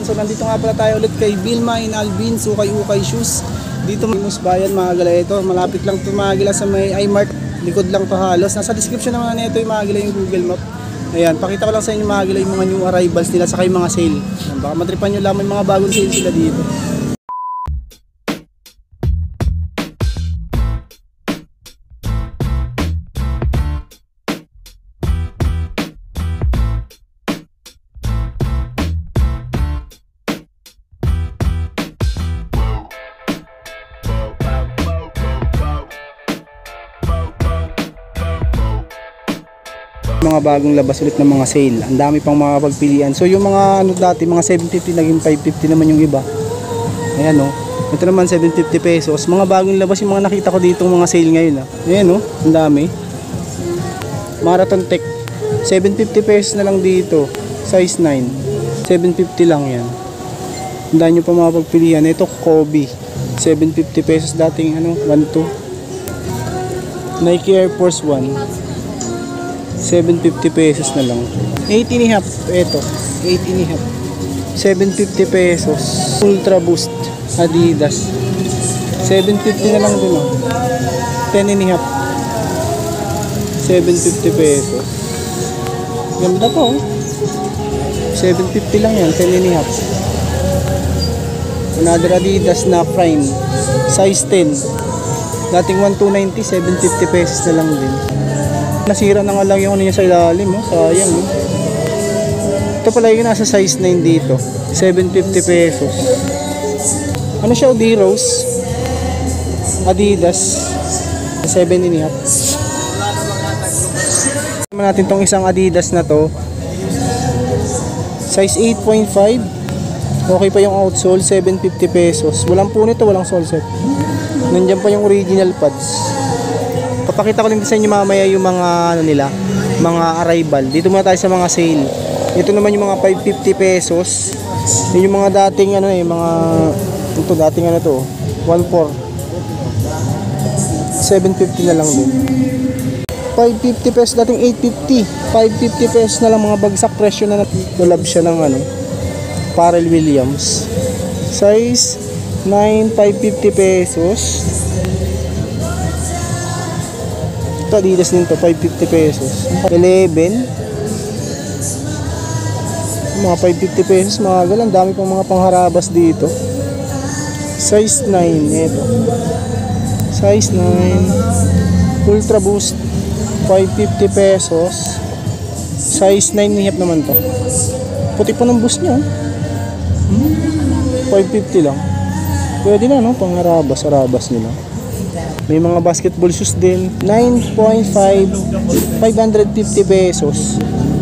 So nandito nga pala tayo ulit kay Vilma in Alvin, Ukay Shoes. Dito Musbayan mga gala, ito malapit lang ito mga gala sa may iMart, likod lang to halos. Nasa description naman na ito yung mga gala yung Google Map. Ayan, pakita ko lang sa inyo mga gala yung mga new arrivals nila sa yung mga sale. Ayan, baka matripan nyo lang, may mga bagong sale sila dito. Mga bagong labas ulit ng mga sale, ang dami pang mga pagpilian. So yung mga ano dati, mga 750 naging 550 naman yung iba. Ayan o, ito naman 750 pesos. Mga bagong labas yung mga nakita ko dito mga sale ngayon ha. Ayan o, ang dami. Marathon Tech 750 pesos na lang dito, size 9 750 lang yan. Ang dami nyo pa mga pagpilian. Ito Kobe 750 pesos, dating ano 1.2. Nike Air Force 1 750 pesos na lang. 8.5. Ito 8.5 750 pesos. Ultra Boost Adidas 750 na lang din oh. 10.5 750 pesos. Ganda po oh. 750 lang yan, 10.5. Another Adidas na Prime size 10, dating 1,290, 750 pesos na lang din. Nasira na nga lang yung ano niya sa ilalim, oh. Sayang, oh. Ito pala yung nasa size 9 dito, 750 pesos. Ano siya, D-Rose Adidas 7.5. Naman natin tong isang Adidas na to, size 8.5. okay pa yung outsole, 750 pesos. Walang punit to, walang sole set. Nandiyan pa yung original pads. Papakita ko din sa inyo mamaya yung mga ano nila, mga arrival. Dito muna tayo sa mga sale. Ito naman yung mga 550 pesos. Yung mga dating ano mga ito dating ano to, 1.4. 750 na lang din. 550 pesos dating 850. 550 pesos na lang, mga bagsak presyo na. Collab siya ng ano, Pharrell Williams. Size 9, 550 pesos. Adidas din to, 550 pesos. 11 mga 550 pesos mga galang. Dami pang mga pangharabas dito. Size 9 ito, size 9 Ultra Boost 550 pesos. Size 9 naman to. Puti pa ng boost nya 550 lang. Pwede na no, pangharabas nila. May mga basketball shoes din, 9.5 550 pesos.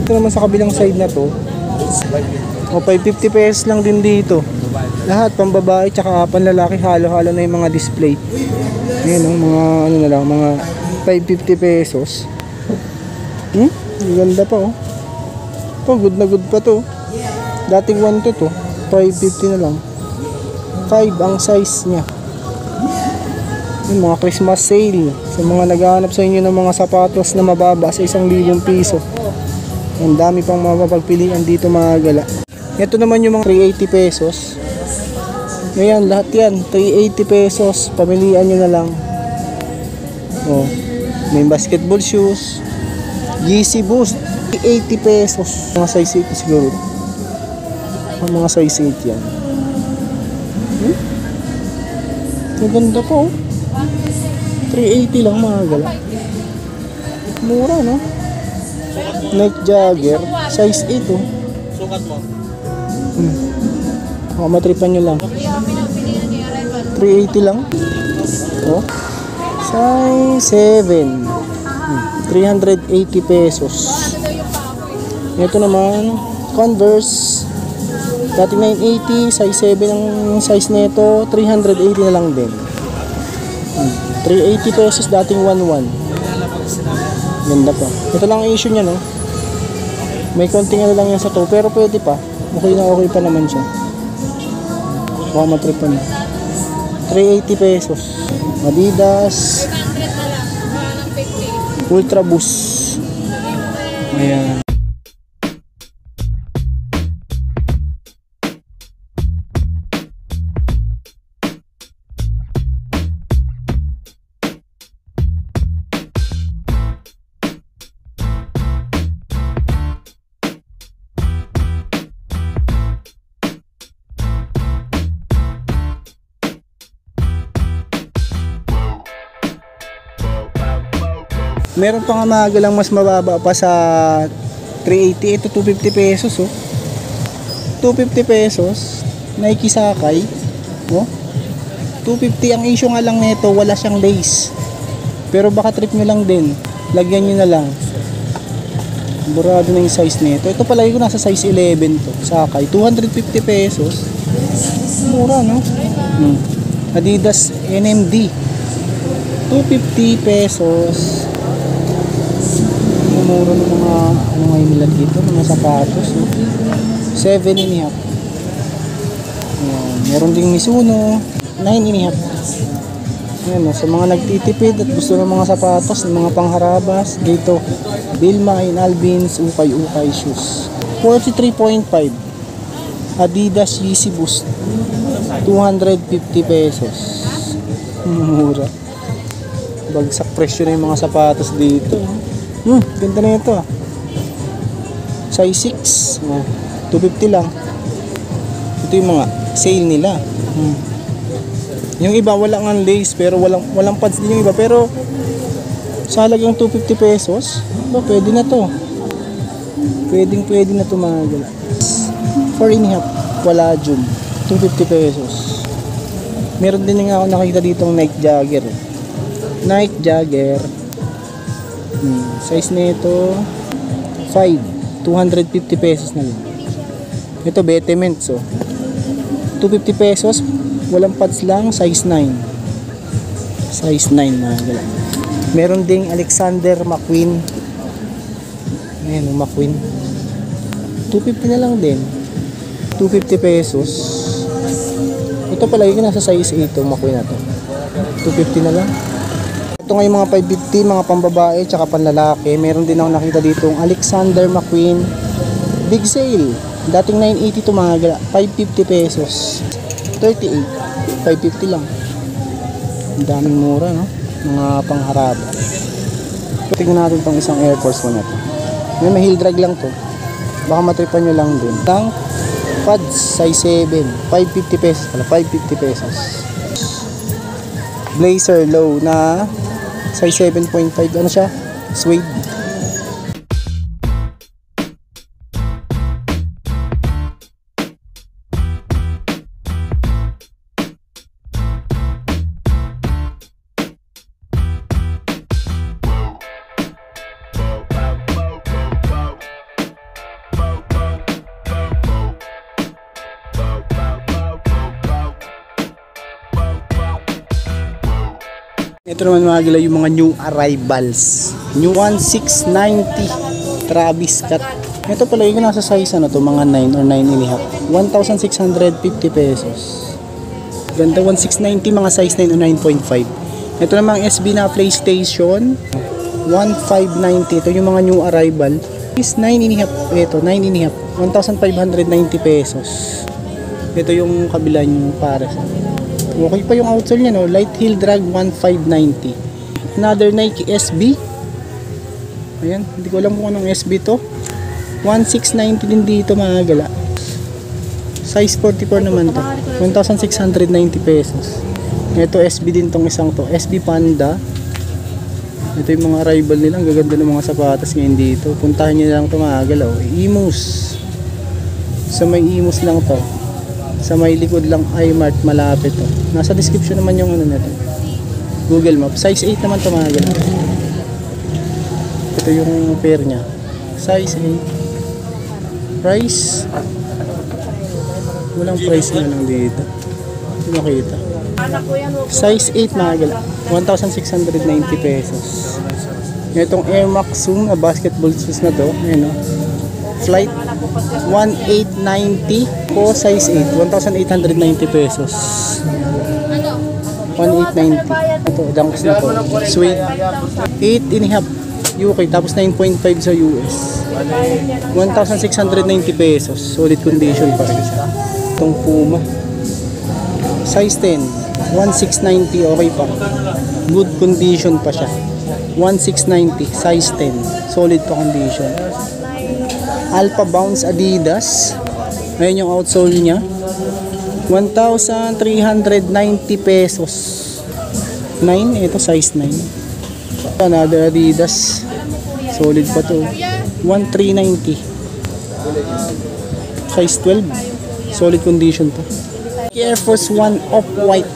Ito naman sa kabilang side na to, 550 pesos lang din dito. Lahat pambabae tsaka panlalaki, halo-halo na yung mga display. Ayan mga ano na lang, mga 550 pesos. Ganda pa oh. Good na good pa to. Dating 1 to 550 na lang. 5 ang size nya. Yung mga Christmas sale sa mga naghahanap sa inyo ng mga sapatos na mababa sa 1,000 piso. Ang dami pang mapapagpilian dito mga gala. Ito naman yung mga 380 pesos. Ngayon lahat yan 380 pesos. Pamilian nyo na lang. Oh, may basketball shoes, Yeezy Boost 80 pesos. Mga size 8 siguro. Mga size 8 yan. Maganda po 380 lang mga gala. Mura no. Nike Jagger size 8 oh. Sukat mo. Matripan nyo lang. 380 lang. Oh. Size 7 380 pesos. Ito naman Converse, dating 980, size 7 ang size nito, 380 na lang din. 380 pesos, dating 11. Ganda pa. Ito lang ang issue niya no. May konting ano lang yan sa to, pero pwede pa. Okay na okay pa naman siya. Baka matripan. 380 pesos. Adidas Ultra Boost. Ayan. Meron pa nga magalang mas mababa pa sa 380. Ito 250 pesos oh. 250 pesos. Nike Sakay. Oh. 250 ang issue nga lang nito, wala siyang lace. Pero baka trip nyo lang din. Lagyan nyo na lang. Burado na yung size nito. Ito palagi ko nasa size 11 to. Sakay. 250 pesos. Mura no? Adidas NMD. 250 pesos. Mura ng mga ano ngayon nila dito, mga sapatos no? 7 and a half. Meron ding Mizuno 9 and a half. Ayan, no? Sa mga nagtitipid at gusto ng mga sapatos ng mga pangharabas dito, Vilma and Alvin's ukay-ukay shoes 43.5. Adidas Yeezy Boost 250 pesos. Mura. Bagsak presyo na yung mga sapatos dito. Ganda na ito ah. Size 6 250 lang. Ito yung mga sale nila. Yung iba walang ang lace pero walang pads din yung iba, pero sa halagang 250 pesos pwede na to. Pwede na to mga gala. 4 and a half Palladium 250 pesos. Meron din nga ako nakita dito ng Nike Jagger. Nike Jagger. Size nito 5, 250 pesos na lang. Ito Betterment so 250 pesos, walang pads lang, size 9. Size 9 mga gala. Meron ding Alexander McQueen. Ayan o, McQueen 250 na lang din. 250 pesos. Ito palagi ko nasa size 8 o McQueen na to. 250 na lang. Ito nga yung mga 550, mga pambabae tsaka panlalaki. Meron din ako nakita dito ang Alexander McQueen big sale. Dating 980 to mga gala, 550 pesos. 38, 550 lang. Ang daming mura no, mga pangharaba. Tingnan natin tong isang Air Force 1 na to. May heel drag lang to, baka matripan nyo lang din. Tang pads size 7, 550 pesos pala, 550 pesos. Blazer low na size 7.5, ano siya, suede. Ito naman mga gila yung mga new arrivals. New 1690 Travis Scott. Ito pala yung nasa size ano to, mga 9 or 9 and a half. 1,650 pesos. Ganda, 1690 mga size 9 o 9.5. Ito namang SB na PlayStation 1590. Ito yung mga new arrival. Is 9 and a half. Ito 9 and a half. 1,590 pesos. Ito yung kabila yung para sa okay pa yung outsole niya no, light heel drag 1590. Another Nike SB. Ayan, hindi ko alam kung anong SB to. 1690 din dito mga gala. Size 44 naman to. 1,690 pesos. Ito SB din tong isang to. SB Panda. Ito yung mga rival nila. Ang gaganda ng mga sapatos ngayon dito. Puntahan nyo lang to mga gala. Imus. Sa may Imus lang to. Sa may likod lang iMart, malapit to. Nasa description naman yung ano nito. Google Map. Size 8 naman to mga gala. Ito yung pair nya. Size 8. Price. Walang price na lang dito. Hindi makita. Size 8 mga gala. 1,690 pesos. Itong Air Max Zoom na basketball shoes na to. Ayan o. Flight 1,890 po size 8. 1,890 pesos. 1,890. Ito, dunks na to. Suede. 8 and a half UK. Tapos 9.5 sa US. 1,690 pesos. Solid condition pa rin siya. Itong Puma. Size 10. 1,690. Okay pa. Good condition pa siya. 1,690. Size 10. Solid pa condition. Alpha Bounce Adidas. Ayun yung outsole niya. 1,390 pesos. 9. Ito size 9. Another Adidas. Solid pa to. 1,390. Size 12. Solid condition to. Air Force 1 Off-White.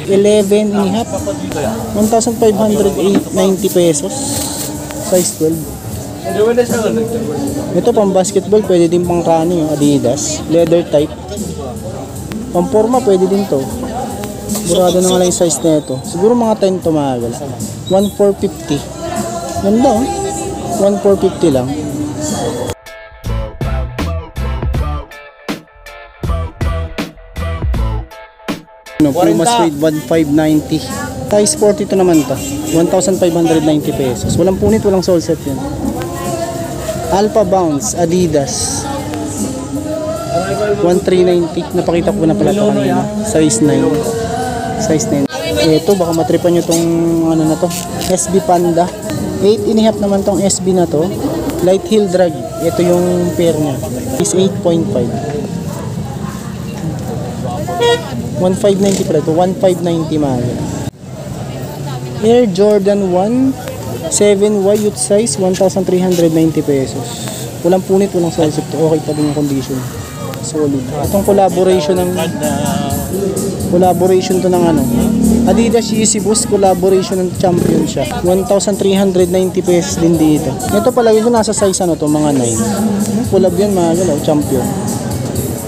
11 and a half. 1,590 pesos. Size 12. Ito pang basketball, pwede din pang running, Adidas. Leather type. Pang forma, pwede din to. Burado na nga lang yung size na ito. Siguro mga 10 tumagal. 1,450. Ganda oh. 1,450 lang. Puma Suede 1,590. Size 42 naman to. 1,590 pesos. Walang punit, walang sole set yan. Alpha Bounce Adidas 1,390. Napakita ko na pala ito kanina. Size 9. Size 9. Ito baka matripan nyo tong ano na to, SB Panda. 8 and a half naman tong SB na to. Light heel drag. Ito yung pair nya. Is 8.5. 1,590 pala ito. 1,590 mahal. Air Jordan 1 7Y youth size 1,390 pesos. Walang punit, walang sole set. Okay pa din yung condition. Solid. Itong collaboration to ng ano, Adidas Yeezy Boost collaboration ng champion siya. 1,390 pesos din dito. Ito palagi ko nasa size ano to, mga 9. Collab yan mga galaw, champion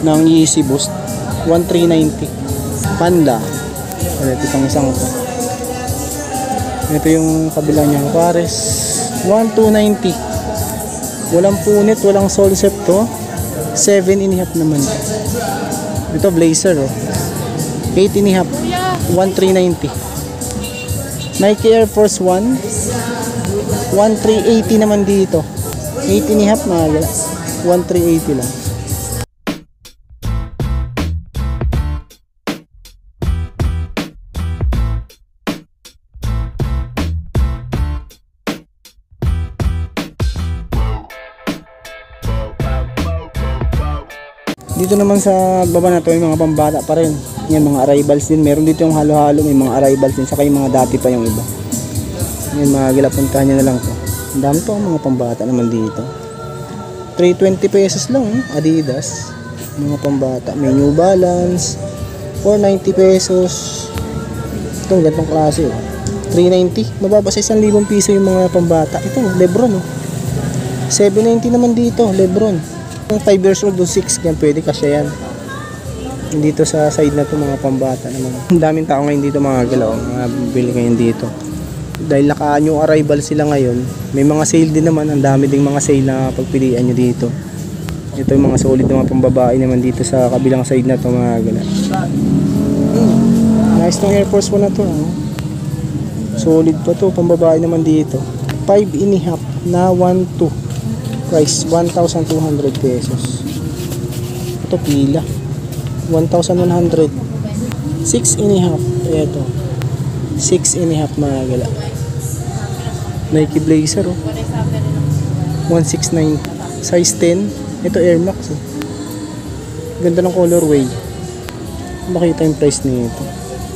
ng Yeezy Boost. 1,390. Panda. Ito itong isang ito. Ito yung kabila niya, Pares. 1,290. Walang punit, walang sole set to. 7 and a half naman. Ito blazer oh. 8 and a half. 1,390. Nike Air Force 1 1,380 naman dito. 8 and a half mahal. 1,380 lang. Dito naman sa baba na to yung mga pambata pa rin. Yan mga arrivals din. Meron dito yung halo-halo, may mga arrivals din. Saka yung mga dati pa yung iba. Yan mga gilapuntahan nyo na lang to. Ang dami pa mga pambata naman dito. 320 pesos lang Adidas. Mga pambata. May New Balance. 490 pesos. Itong gantong klase 390. Mababa sa 1,000 piso yung mga pambata. Ito Lebron 790 naman dito Lebron. Kung 5 years old o 6 yan, pwede kasya yan. Dito sa side na to mga pambata naman. Ang daming tao ngayon dito mga galaw. Mga bili ngayon dito. Dahil naka-new arrival sila ngayon. May mga sale din naman. Ang dami ding mga sale na pagpilian nyo dito. Ito yung mga solid na mga pambabae naman dito sa kabilang side na to mga galaw. Nice tong Air Force 1 na to. Solid pa to. Pambabae naman dito. 5 and a half na 1,2. Price 1,200 pesos. Ito pila 1,100. 6 and a half. Ito 6 and a half mga gala. Nike Blazer 1,690. Size 10. Ito Air Max Ganda ng colorway. Makita yung price nito.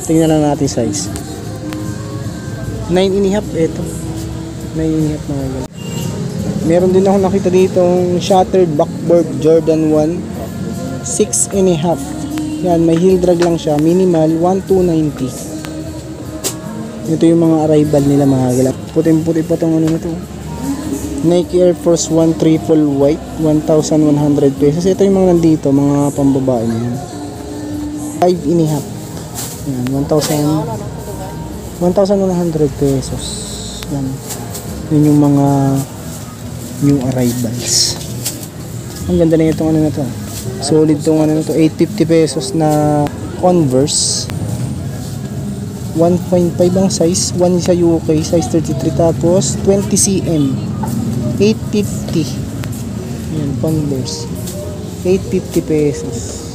Tingnan lang natin size. 9 and a half. Ito 9 and a half mga gala. Meron din ako nakita ditong shattered backboard Jordan 1 6 and a half. Yan, may heel drag lang siya. Minimal 1,290. Ito yung mga arrival nila mga gala. Puting-puti pa itong ano na ito. Nike Air Force 1 triple white 1,100 pesos. Ito yung mga nandito, mga pambabae niya. 5 and a half. Yan, 1,100 pesos. Yan. Yun yung mga new arrivals. Ang ganda na itong ano na to. Solid tong ano na to. 850 pesos na Converse. 1.5 ang size. 1 sa UK. Size 33. Tapos 20 cm. 850. Yan, Converse. 850 pesos.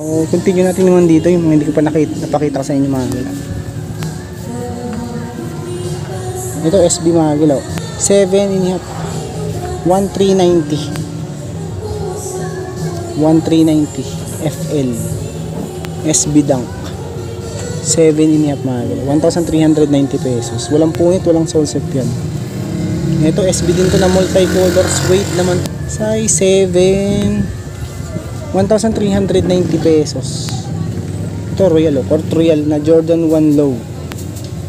So, continue natin naman dito yung mga hindi ko pa napakita sa inyo mga galaw. Ito SB mga galaw. 7.5. 1390. 1390 FL SB Dunk. 7.5 mga galaw. 1,390 pesos. Walang punit, walang soul set yan. Ito SB din to na multi-colors. Weight naman size 7. 1,390 pesos. Ito Royal, Court Royal na Jordan 1 Low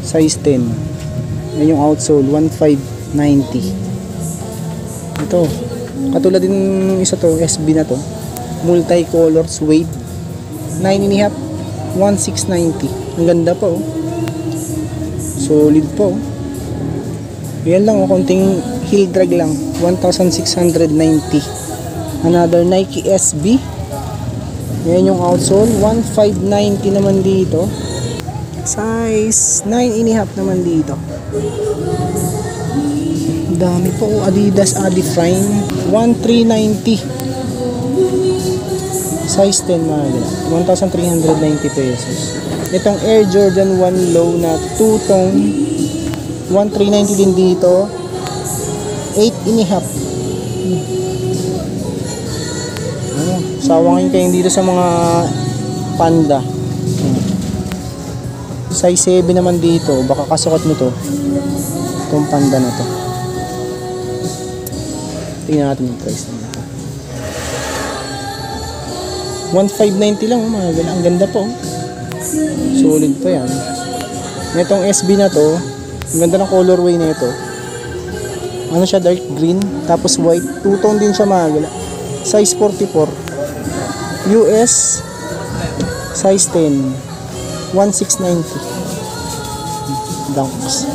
size 10. Yan yung outsole 1,590. Ito katulad din isa to SB na to, multi-colors, weight 9.5, 1,690. Ang ganda pa oh, solid po. Yan lang oh, konting heel drag lang, 1,690. Another Nike SB. Yan yung outsole. 1,590 naman dito. Size 9.5 naman dito. Dami po. Adidas Adifine. 1,390. Size 10 mga gala. 1,390 pesos. Itong Air Jordan 1 Low na 2-tone. 1,390 din dito. 8.5. Sawa ngayon kayo dito sa mga panda. Size 7 naman dito. Baka kasukat mo to. Itong panda na to. Tingnan natin yung price na ito. 1,590 lang mga ganda. Ang ganda po. Solid pa yan. Itong SB na to, ang ganda ng colorway na ito. Ano siya, dark green tapos white. Two-tone din siya mga ganda. Size 44. US size 10, 1,690. Dunks.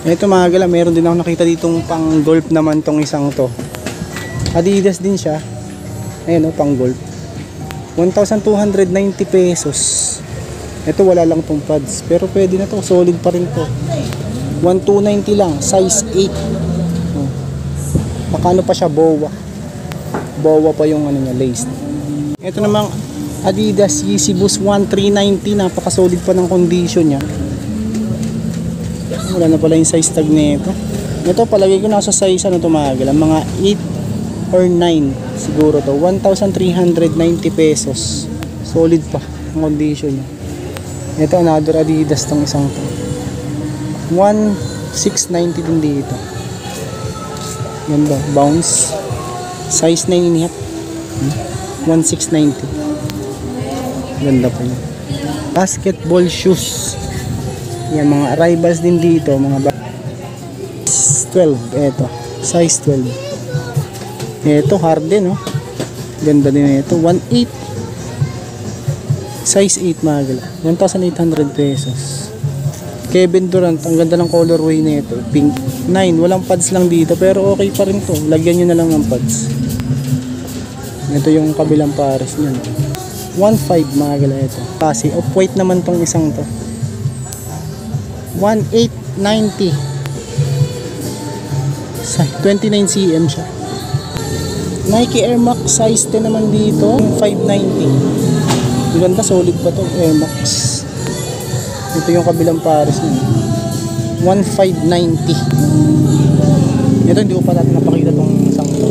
Ito mga gala, meron din ako nakita ditong pang golf naman tong isang to. Adidas din siya. Ayun o, pang golf. 1,290 pesos. Ito wala lang tong pads, pero pwede na to, solid pa rin to. 1,290 lang, size 8. Makano pa siya, bowa. Bowa pa yung ano niya, lace. Ito namang Adidas Yeezy Boost 1,390, napaka-solid pa ng condition niya. Wala na pala yung size tag nito. Ito palagay ko nasa size ano to mga gala, mga 8 or 9 siguro to. 1,390 pesos. Solid pa ang condition niya. Ito another Adidas tong isang to. 1,690 din dito. Ganda, bounce. Size 9.5. 1,690. Ganda pa yun. Basketball shoes. Yan, mga arrivals din dito, mga 12, eto. Size 12. Ito, Harden, oh. Ganda din ito. 1,800. Size 8 mga gala. 1,800 pesos. Kevin Durant, ang ganda ng colorway nito. Pink 9, walang pads lang dito pero okay pa rin to. Lagyan nyo na lang ng pads. Ito yung kabilang pares nyo. 1,500 mga gala ito. Kasi off-white naman tong isang to. 1,890. 29 cm siya. Nike Air Max size 10 naman dito. 590. Ang ganda, solid pa to, Air Max. Ito yung kabilang pares niya. 1,590. Ito hindi ko pa natin napakita tong isang to.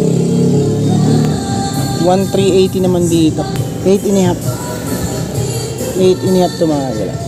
1,380 naman dito. 8.5. 8.5 to mga gala.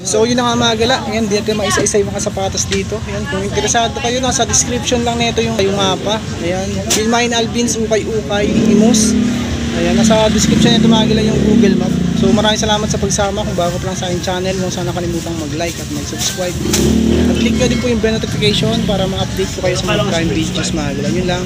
So yun na nga mga gala, ayan, di natin maisa-isa yung mga sapatos dito. Ayan, kung interesado kayo, nasa description lang nito yung mapa. Ayan, Philmine Alvins, Ukay-Ukay, Imus. Ayan, nasa description nito mga gala yung Google Map. So maraming salamat sa pagsama. Kung bago pa lang sa aking channel, kung sana kalimutang mag-like at mag-subscribe. At click nyo din po yung bell notification para ma-update po kayo sa mga crime videos mga gala. Yun lang.